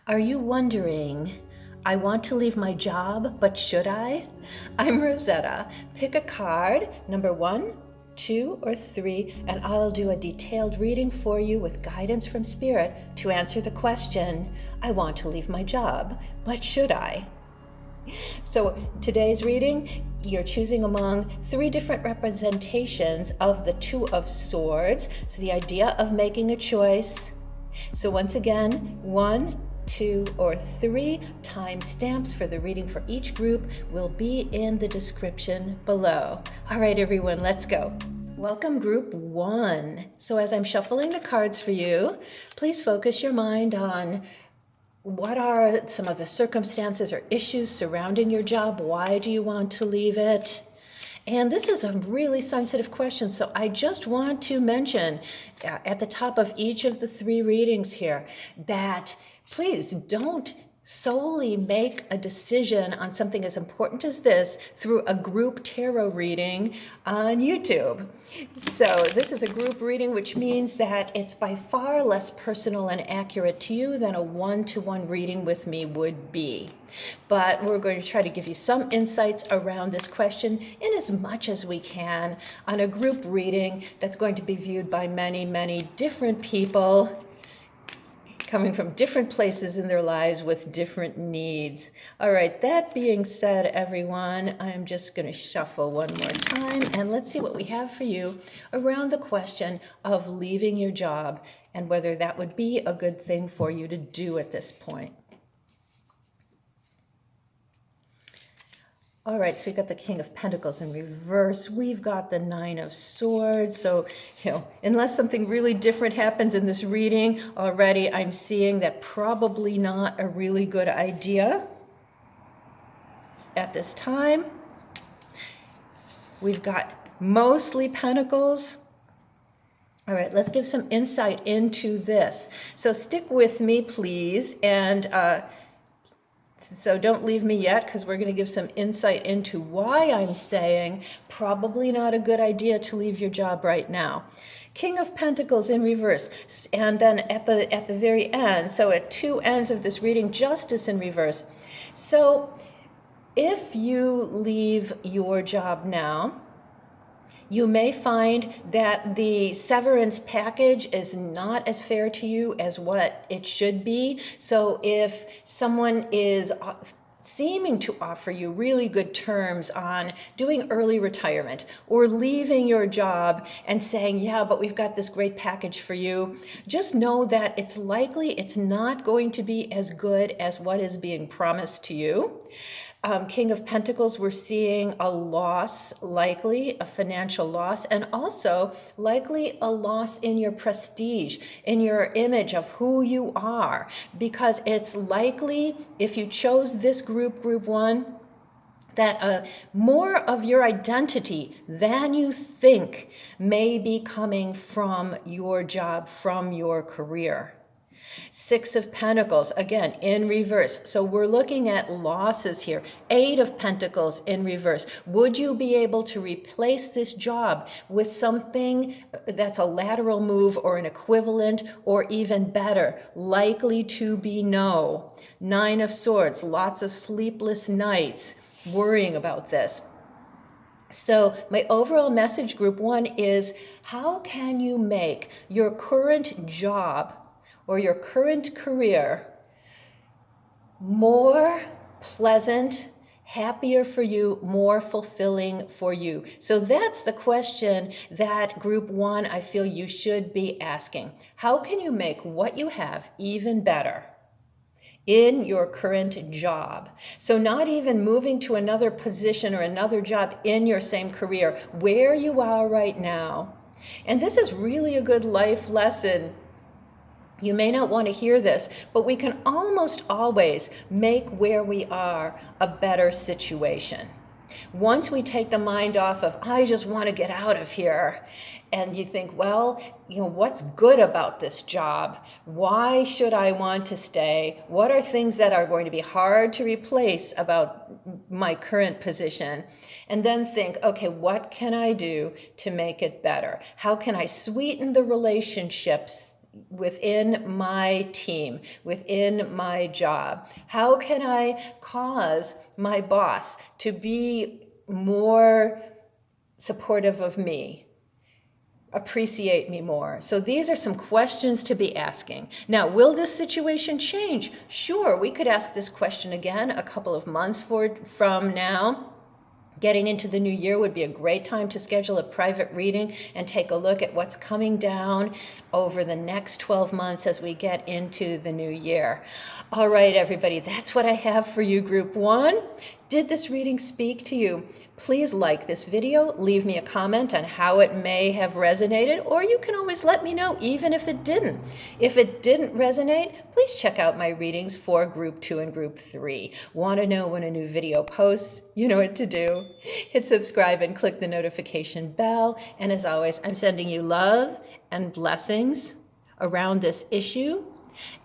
Are you wondering, I want to leave my job, but should I? I'm Rosetta. Pick a card, number 1, 2, or 3, and I'll do a detailed reading for you with guidance from Spirit to answer the question, I want to leave my job, but should I? So today's reading, you're choosing among 3 different representations of the Two of Swords. So the idea of making a choice. So once again, 1, 2, or 3 timestamps for the reading for each group will be in the description below. All right, everyone, let's go. Welcome, group 1. So as I'm shuffling the cards for you, please focus your mind on what are some of the circumstances or issues surrounding your job? Why do you want to leave it? And this is a really sensitive question, so I just want to mention at the top of each of the 3 readings here that please don't solely make a decision on something as important as this through a group tarot reading on YouTube. So this is a group reading, which means that it's by far less personal and accurate to you than a one-to-one reading with me would be. But we're going to try to give you some insights around this question in as much as we can on a group reading that's going to be viewed by many, many different people coming from different places in their lives with different needs. All right, that being said, everyone, I'm just going to shuffle one more time, and let's see what we have for you around the question of leaving your job and whether that would be a good thing for you to do at this point. All right, so we've got the King of Pentacles in reverse. We've got the Nine of Swords. So, unless something really different happens in this reading, already I'm seeing that probably not a really good idea at this time. We've got mostly Pentacles. All right, let's give some insight into this. So stick with me, please, and so don't leave me yet, because we're going to give some insight into why I'm saying probably not a good idea to leave your job right now. King of Pentacles in reverse, and then at the very end, so at 2 ends of this reading, Justice in reverse. So if you leave your job now, you may find that the severance package is not as fair to you as what it should be. So if someone is seeming to offer you really good terms on doing early retirement or leaving your job and saying, yeah, but we've got this great package for you, just know that it's likely it's not going to be as good as what is being promised to you. King of Pentacles, we're seeing a loss, likely a financial loss, and also likely a loss in your prestige, in your image of who you are, because it's likely, if you chose this group 1, that more of your identity than you think may be coming from your job, from your career. 6 of Pentacles, again, in reverse. So we're looking at losses here. 8 of Pentacles in reverse. Would you be able to replace this job with something that's a lateral move or an equivalent or even better? Likely to be no. 9 of Swords, lots of sleepless nights worrying about this. So my overall message, group 1, is how can you make your current job or your current career more pleasant, happier for you, more fulfilling for you? So that's the question that group 1, I feel you should be asking. How can you make what you have even better in your current job? So not even moving to another position or another job in your same career, where you are right now. And this is really a good life lesson. You may not want to hear this, but we can almost always make where we are a better situation. Once we take the mind off of, I just want to get out of here, and you think, well, what's good about this job? Why should I want to stay? What are things that are going to be hard to replace about my current position? And then think, okay, what can I do to make it better? How can I sweeten the relationships within my team, within my job? How can I cause my boss to be more supportive of me, appreciate me more? So these are some questions to be asking. Now, will this situation change? Sure, we could ask this question again a couple of months from now. Getting into the new year would be a great time to schedule a private reading and take a look at what's coming down over the next 12 months as we get into the new year. All right, everybody, that's what I have for you, Group 1. Did this reading speak to you? Please like this video, leave me a comment on how it may have resonated, or you can always let me know even if it didn't. If it didn't resonate, please check out my readings for Group 2 and Group 3. Want to know when a new video posts? You know what to do. Hit subscribe and click the notification bell. And as always, I'm sending you love and blessings around this issue.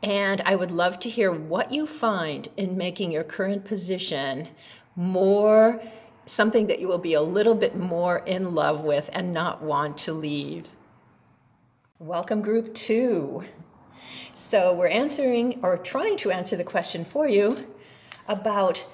And I would love to hear what you find in making your current position more something that you will be a little bit more in love with and not want to leave. Welcome, Group 2. So we're answering or trying to answer the question for you about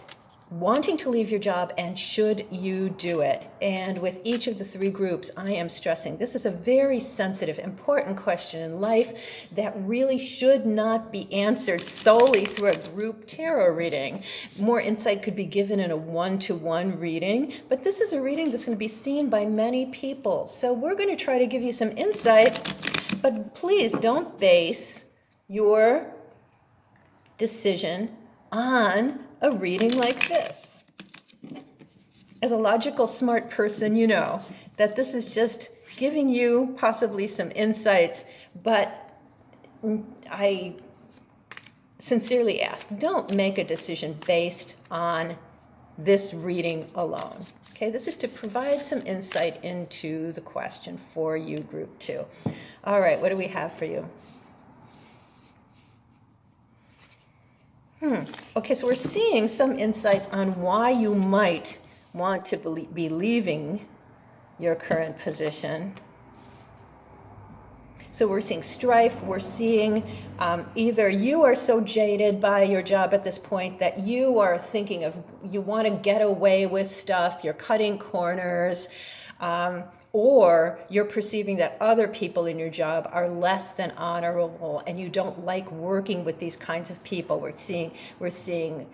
wanting to leave your job and should you do it. And with each of the 3 groups, I am stressing this is a very sensitive, important question in life that really should not be answered solely through a group tarot reading. More insight could be given in a one-to-one reading, but this is a reading that's going to be seen by many people. So we're going to try to give you some insight, but please don't base your decision on a reading like this. As a logical, smart person, you know that this is just giving you possibly some insights, but I sincerely ask, don't make a decision based on this reading alone. Okay, this is to provide some insight into the question for you, Group 2. All right, what do we have for you? Okay, so we're seeing some insights on why you might want to be leaving your current position. So we're seeing strife, we're seeing either you are so jaded by your job at this point that you are thinking of, you want to get away with stuff, you're cutting corners, or you're perceiving that other people in your job are less than honorable and you don't like working with these kinds of people. We're seeing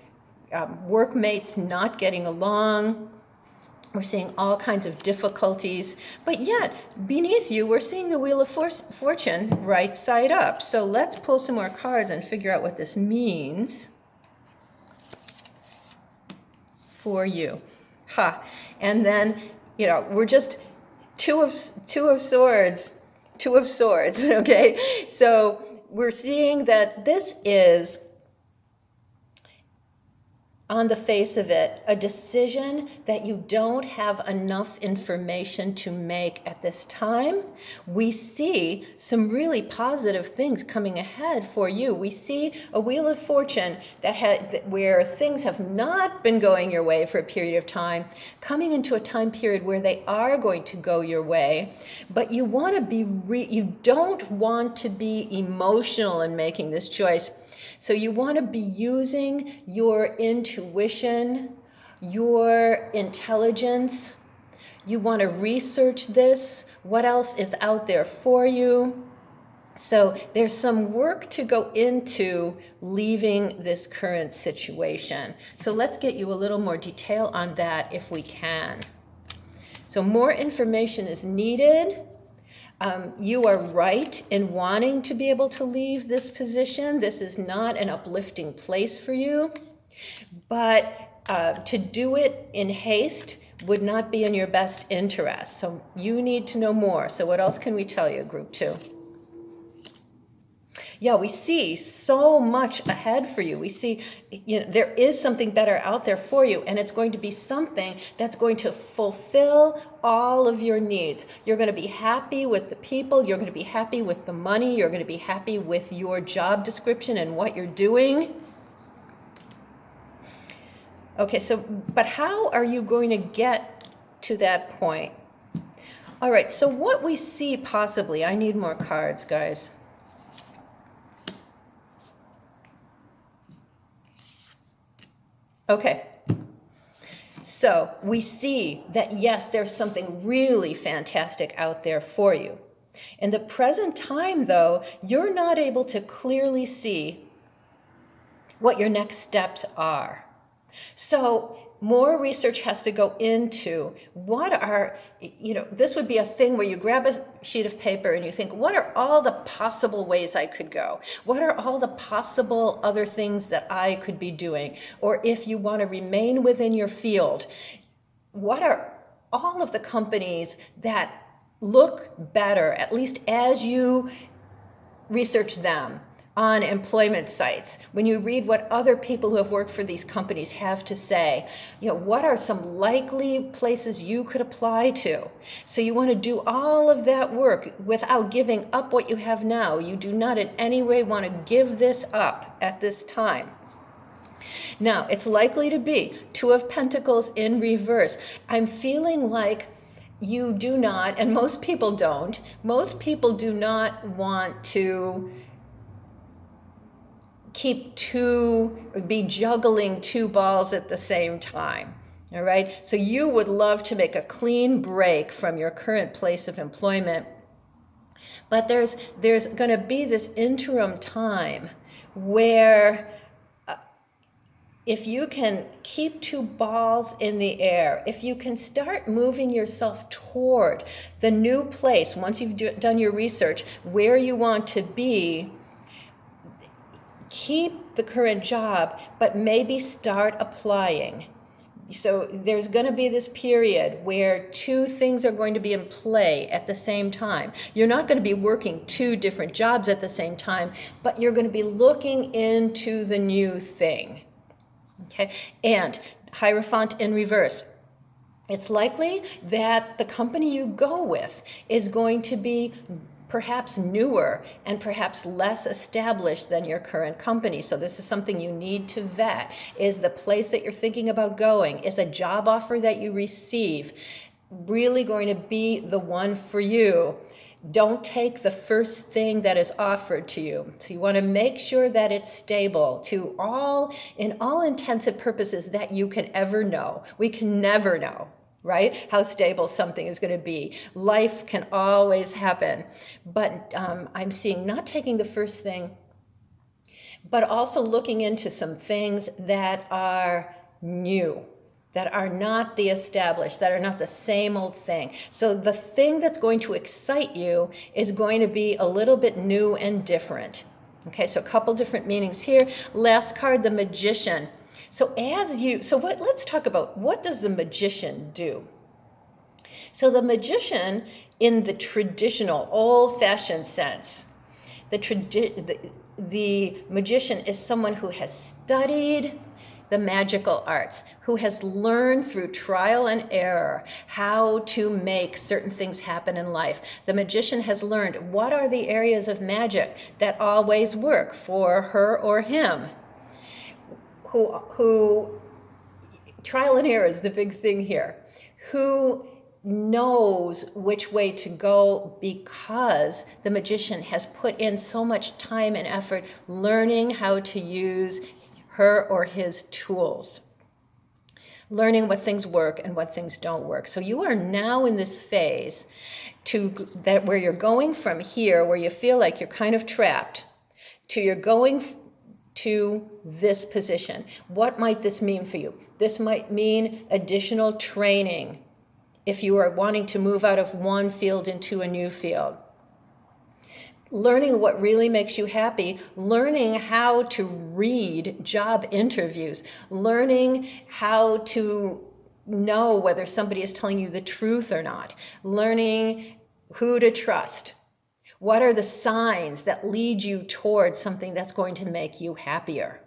workmates not getting along. We're seeing all kinds of difficulties, but yet beneath you, we're seeing the Wheel of Fortune right side up. So let's pull some more cards and figure out what this means for you. And then, we're just two of swords, okay? So we're seeing that this is, on the face of it, a decision that you don't have enough information to make at this time. We see some really positive things coming ahead for you. We see a Wheel of Fortune where things have not been going your way for a period of time, coming into a time period where they are going to go your way, but you want to be you don't want to be emotional in making this choice. So you want to be using your intuition, your intelligence. You want to research this. What else is out there for you? So there's some work to go into leaving this current situation. So let's get you a little more detail on that if we can. So more information is needed. You are right in wanting to be able to leave this position. This is not an uplifting place for you, but to do it in haste would not be in your best interest. So you need to know more. So what else can we tell you, Group 2? Yeah, we see so much ahead for you. We see, there is something better out there for you, and it's going to be something that's going to fulfill all of your needs. You're going to be happy with the people. You're going to be happy with the money. You're going to be happy with your job description and what you're doing. Okay, but how are you going to get to that point? All right, so what we see possibly, I need more cards, guys. Okay. So we see that, yes, there's something really fantastic out there for you. In the present time, though, you're not able to clearly see what your next steps are. So more research has to go into what are, this would be a thing where you grab a sheet of paper and you think, what are all the possible ways I could go? What are all the possible other things that I could be doing? Or if you want to remain within your field, what are all of the companies that look better, at least as you research them on employment sites, when you read what other people who have worked for these companies have to say, what are some likely places you could apply to? So you want to do all of that work without giving up what you have now. You do not in any way want to give this up at this time. Now, it's likely to be Two of Pentacles in reverse. I'm feeling like you do not, and most people don't, do not want to be juggling two balls at the same time. All right. So you would love to make a clean break from your current place of employment. But there's going to be this interim time where if you can keep two balls in the air, if you can start moving yourself toward the new place, once you've done your research, where you want to be, keep the current job, but maybe start applying. So there's going to be this period where two things are going to be in play at the same time. You're not going to be working two different jobs at the same time, but you're going to be looking into the new thing. Okay, and Hierophant in reverse. It's likely that the company you go with is going to be perhaps newer and perhaps less established than your current company. So this is something you need to vet. Is the place that you're thinking about going, is a job offer that you receive really going to be the one for you? Don't take the first thing that is offered to you. So you want to make sure that it's stable in all intents and purposes that you can ever know. We can never know, right, how stable something is going to be. Life can always happen. But I'm seeing not taking the first thing, but also looking into some things that are new, that are not the established, that are not the same old thing. So the thing that's going to excite you is going to be a little bit new and different. Okay, so a couple different meanings here. Last card, the Magician. Let's talk about what does the Magician do? So the Magician, in the traditional, old-fashioned sense, the Magician is someone who has studied the magical arts, who has learned through trial and error how to make certain things happen in life. The Magician has learned what are the areas of magic that always work for her or him. Who trial and error is the big thing here. Who knows which way to go because the Magician has put in so much time and effort learning how to use her or his tools, learning what things work and what things don't work. So you are now in this phase where you're going from here, where you feel like you're kind of trapped, to you're going to this position. What might this mean for you? This might mean additional training if you are wanting to move out of one field into a new field. Learning what really makes you happy, learning how to read job interviews, learning how to know whether somebody is telling you the truth or not, learning who to trust. What are the signs that lead you towards something that's going to make you happier?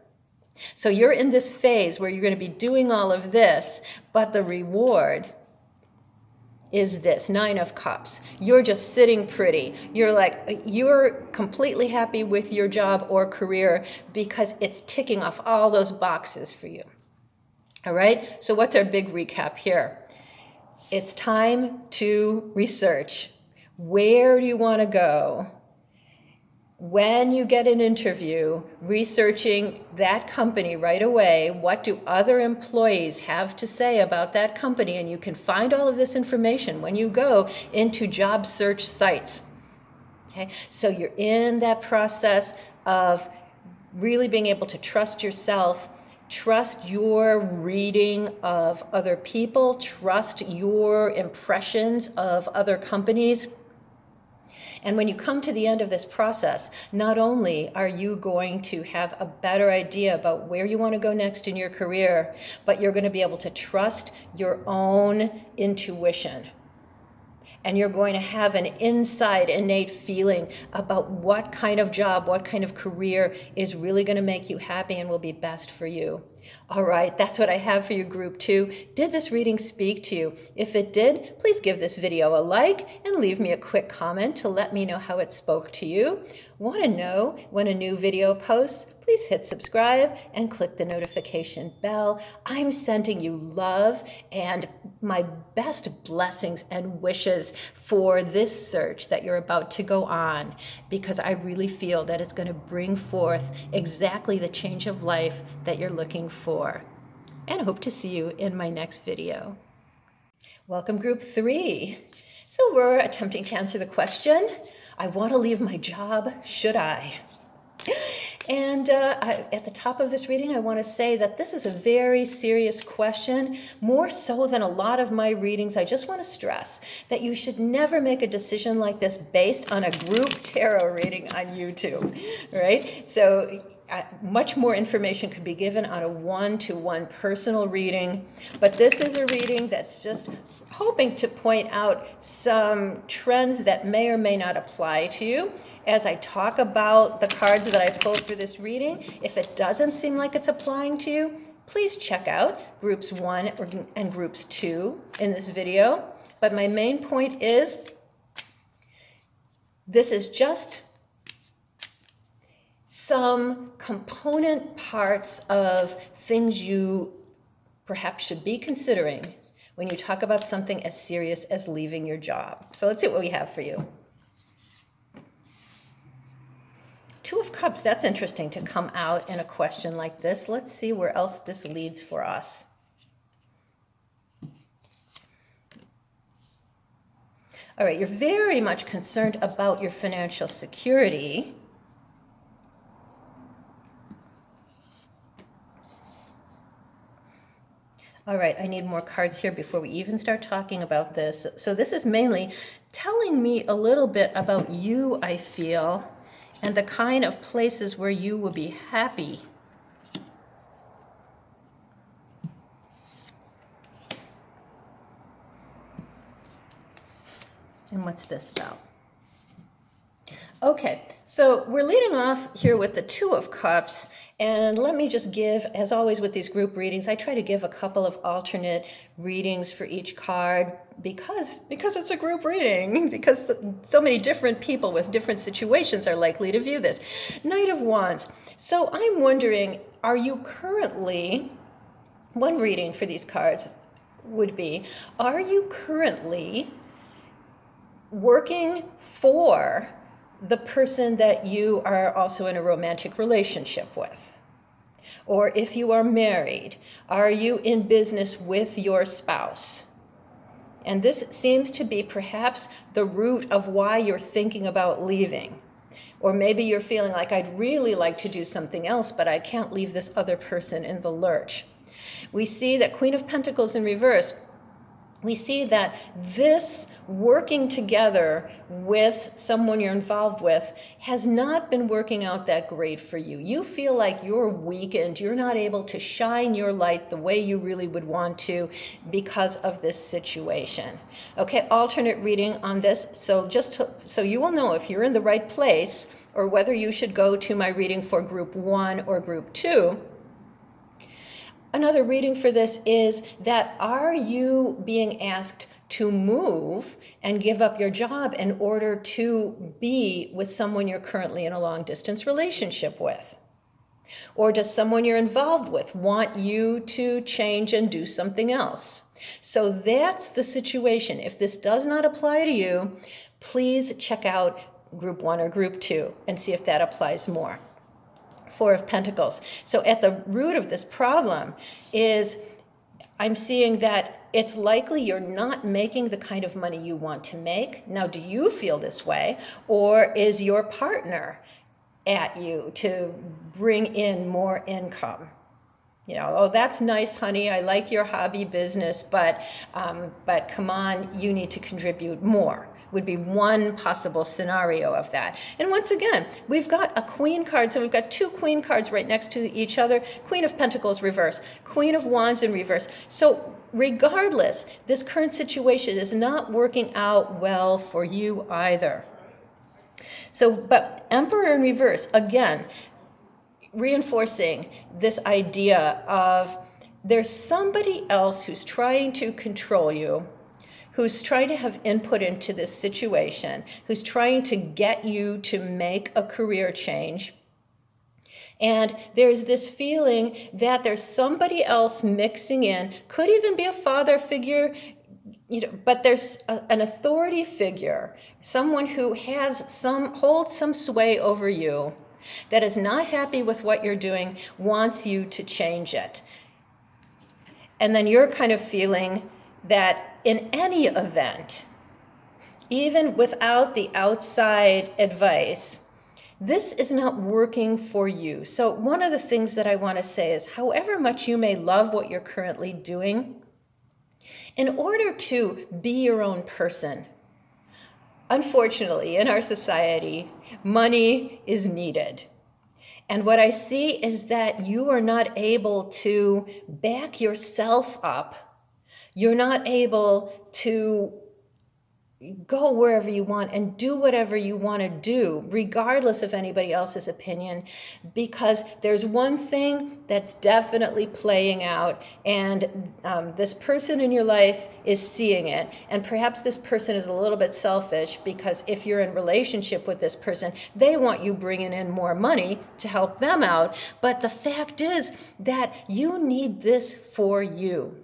So you're in this phase where you're going to be doing all of this, but the reward is this, 9 of Cups. You're just sitting pretty. You're completely happy with your job or career because it's ticking off all those boxes for you. All right? So what's our big recap here? It's time to research. Where do you want to go? when you get an interview, researching that company right away, what do other employees have to say about that company? And you can find all of this information when you go into job search sites. Okay, so you're in that process of really being able to trust yourself, trust your reading of other people, trust your impressions of other companies. And when you come to the end of this process, not only are you going to have a better idea about where you want to go next in your career, but you're going to be able to trust your own intuition. And you're going to have an inside innate feeling about what kind of job, what kind of career is really going to make you happy and will be best for you. All right, that's what I have for you, Group 2. Did this reading speak to you? If it did, please give this video a like and leave me a quick comment to let me know how it spoke to you. Want to know when a new video posts? Please hit subscribe and click the notification bell. I'm sending you love and my best blessings and wishes for this search that you're about to go on, because I really feel that it's going to bring forth exactly the change of life that you're looking for. And hope to see you in my next video. Welcome, Group 3. So we're attempting to answer the question, I want to leave my job, should I? And at the top of this reading, I want to say that this is a very serious question, more so than a lot of my readings. I just want to stress that you should never make a decision like this based on a group tarot reading on YouTube, right? So much more information could be given on a one-to-one personal reading, but this is a reading that's just hoping to point out some trends that may or may not apply to you. As I talk about the cards that I pulled for this reading, if it doesn't seem like it's applying to you, please check out Groups 1 and Groups 2 in this video. But my main point is, this is just some component parts of things you perhaps should be considering when you talk about something as serious as leaving your job. So let's see what we have for you. Two of Cups, that's interesting to come out in a question like this. Let's see where else this leads for us. All right, you're very much concerned about your financial security. All right, I need more cards here before we even start talking about this. So this is mainly telling me a little bit about you, I feel, and the kind of places where you will be happy. And what's this about? Okay, so we're leading off here with the Two of Cups, and let me just give, as always with these group readings, I try to give a couple of alternate readings for each card because it's a group reading, because so many different people with different situations are likely to view this. Knight of Wands. So I'm wondering, are you currently, one reading for these cards would be, are you currently working for the person that you are also in a romantic relationship with? Or if you are married, are you in business with your spouse? And this seems to be perhaps the root of why you're thinking about leaving. Or maybe you're feeling like, I'd really like to do something else, but I can't leave this other person in the lurch. We see that Queen of Pentacles in reverse. We see that this working together with someone you're involved with has not been working out that great for you. You feel like you're weakened. You're not able to shine your light the way you really would want to because of this situation. Okay, alternate reading on this. So so you will know if you're in the right place or whether you should go to my reading for Group 1 or Group 2. Another reading for this is that, are you being asked to move and give up your job in order to be with someone you're currently in a long-distance relationship with? Or does someone you're involved with want you to change and do something else? So that's the situation. If this does not apply to you, please check out group 1 or group 2 and see if that applies more. 4 of Pentacles. So at the root of this problem is I'm seeing that it's likely you're not making the kind of money you want to make. Now, do you feel this way? Or is your partner at you to bring in more income? You know, oh, that's nice, honey. I like your hobby business, but come on, you need to contribute more. Would be one possible scenario of that. And once again, we've got a queen card, so we've got 2 queen cards right next to each other. Queen of Pentacles reverse, Queen of Wands in reverse. So regardless, this current situation is not working out well for you either. So, but Emperor in reverse, again, reinforcing this idea of there's somebody else who's trying to control you, who's trying to have input into this situation, who's trying to get you to make a career change. And there's this feeling that there's somebody else mixing in, could even be a father figure, you know, but there's an authority figure, someone who holds some sway over you, that is not happy with what you're doing, wants you to change it. And then you're kind of feeling that in any event, even without the outside advice, this is not working for you. So one of the things that I want to say is, however much you may love what you're currently doing, in order to be your own person, unfortunately, in our society, money is needed. And what I see is that you are not able to back yourself up. You're not able to go wherever you want and do whatever you want to do, regardless of anybody else's opinion, because there's one thing that's definitely playing out, and this person in your life is seeing it. And perhaps this person is a little bit selfish, because if you're in relationship with this person, they want you bringing in more money to help them out. But the fact is that you need this for you.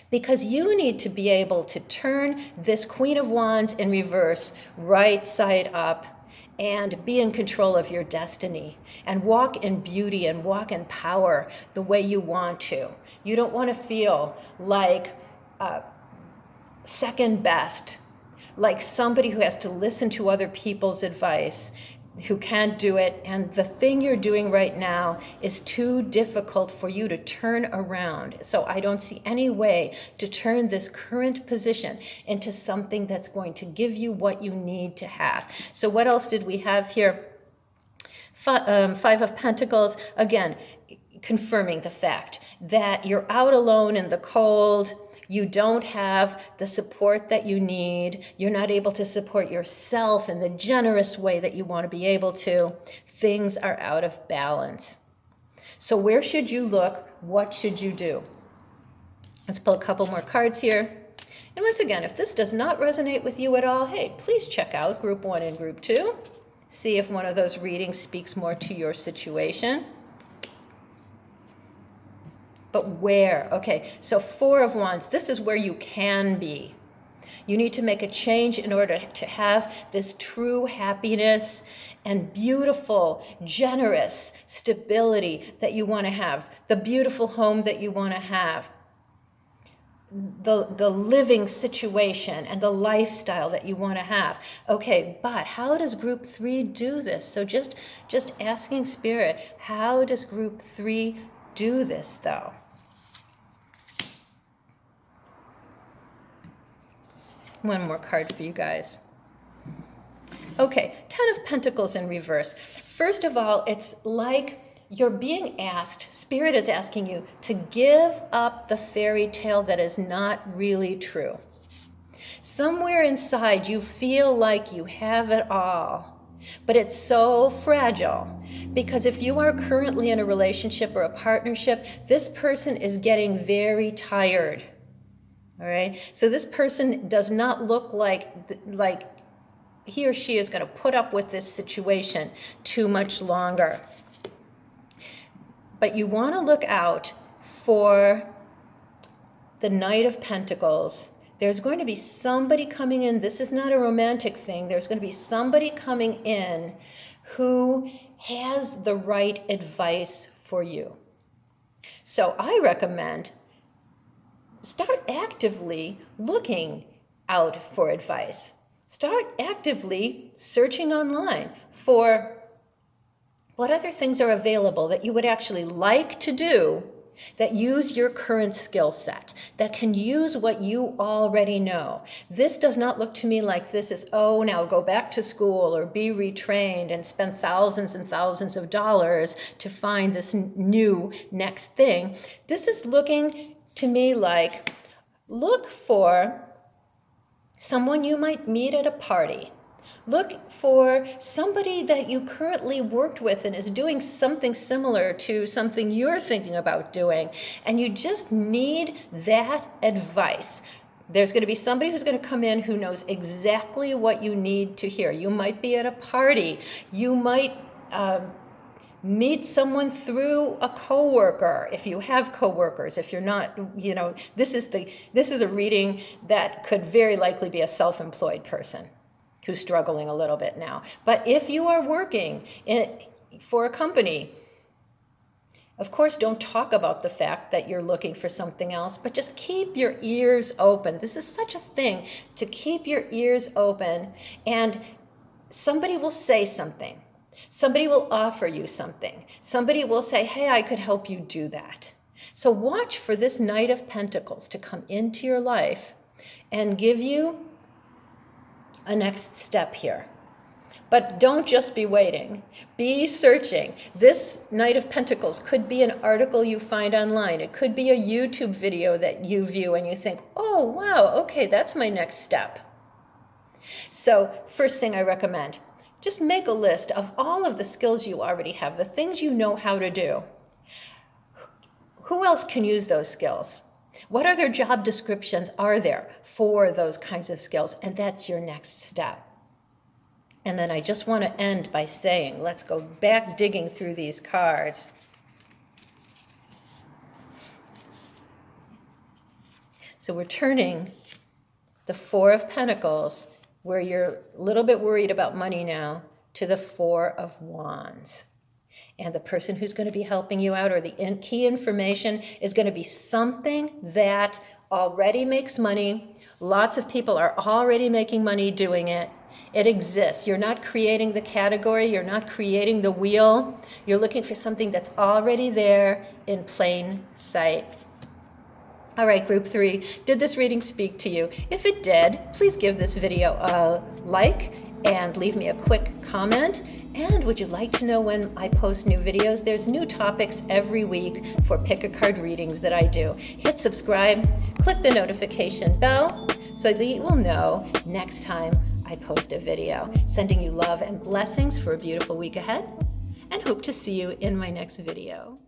Because you need to be able to turn this Queen of Wands in reverse right side up and be in control of your destiny and walk in beauty and walk in power the way you want to. You don't want to feel like second best, like somebody who has to listen to other people's advice, who can't do it, and the thing you're doing right now is too difficult for you to turn around. So I don't see any way to turn this current position into something that's going to give you what you need to have. So what else did we have here? Five of Pentacles, again, confirming the fact that you're out alone in the cold. You don't have the support that you need. You're not able to support yourself in the generous way that you want to be able to. Things are out of balance. So where should you look? What should you do? Let's pull a couple more cards here. And once again, if this does not resonate with you at all, hey, please check out Group 1 and Group 2. See if one of those readings speaks more to your situation. But where? Okay, so 4 of Wands, this is where you can be. You need to make a change in order to have this true happiness and beautiful, generous stability that you want to have, the beautiful home that you want to have, the living situation and the lifestyle that you want to have. Okay, but how does Group 3 do this? So just asking Spirit, how does Group 3 do this though? One more card for you guys. Okay, 10 of Pentacles in reverse. First of all, it's like you're being asked, Spirit is asking you to give up the fairy tale that is not really true. Somewhere inside you feel like you have it all, but it's so fragile, because if you are currently in a relationship or a partnership, this person is getting very tired. All right, so this person does not look like he or she is going to put up with this situation too much longer. But you want to look out for the Knight of Pentacles There's going to be somebody coming in. This is not a romantic thing. There's going to be somebody coming in who has the right advice for you. So I recommend start actively looking out for advice. Start actively searching online for what other things are available that you would actually like to do that use your current skill set, that can use what you already know. This does not look to me like this is, oh, now go back to school or be retrained and spend thousands and thousands of dollars to find this new next thing. This is looking to me like, look for someone you might meet at a party. Look for somebody that you currently worked with and is doing something similar to something you're thinking about doing, and you just need that advice. There's going to be somebody who's going to come in who knows exactly what you need to hear. You might be at a party. You might meet someone through a coworker, if you have coworkers. If you're not, this is a reading that could very likely be a self-employed person who's struggling a little bit now. But if you are working for a company, of course, don't talk about the fact that you're looking for something else, but just keep your ears open. This is such a thing, to keep your ears open, and somebody will say something. Somebody will offer you something. Somebody will say, hey, I could help you do that. So watch for this Knight of Pentacles to come into your life and give you a next step here. But don't just be waiting. Be searching. This Knight of Pentacles could be an article you find online. It could be a YouTube video that you view and you think, oh, wow, okay, that's my next step. So first thing I recommend, just make a list of all of the skills you already have, the things you know how to do. Who else can use those skills? What other job descriptions are there for those kinds of skills? And that's your next step. And then I just want to end by saying, let's go back digging through these cards. So we're turning the Four of Pentacles, where you're a little bit worried about money now, to the Four of Wands. And the person who's going to be helping you out, or the key information, is going to be something that already makes money. Lots of people are already making money doing it. It exists. You're not creating the category. You're not creating the wheel. You're looking for something that's already there in plain sight. All right, group 3, did this reading speak to you? If it did, please give this video a like and leave me a quick comment. And would you like to know when I post new videos? There's new topics every week for pick-a-card readings that I do. Hit subscribe, click the notification bell so that you will know next time I post a video. Sending you love and blessings for a beautiful week ahead, and hope to see you in my next video.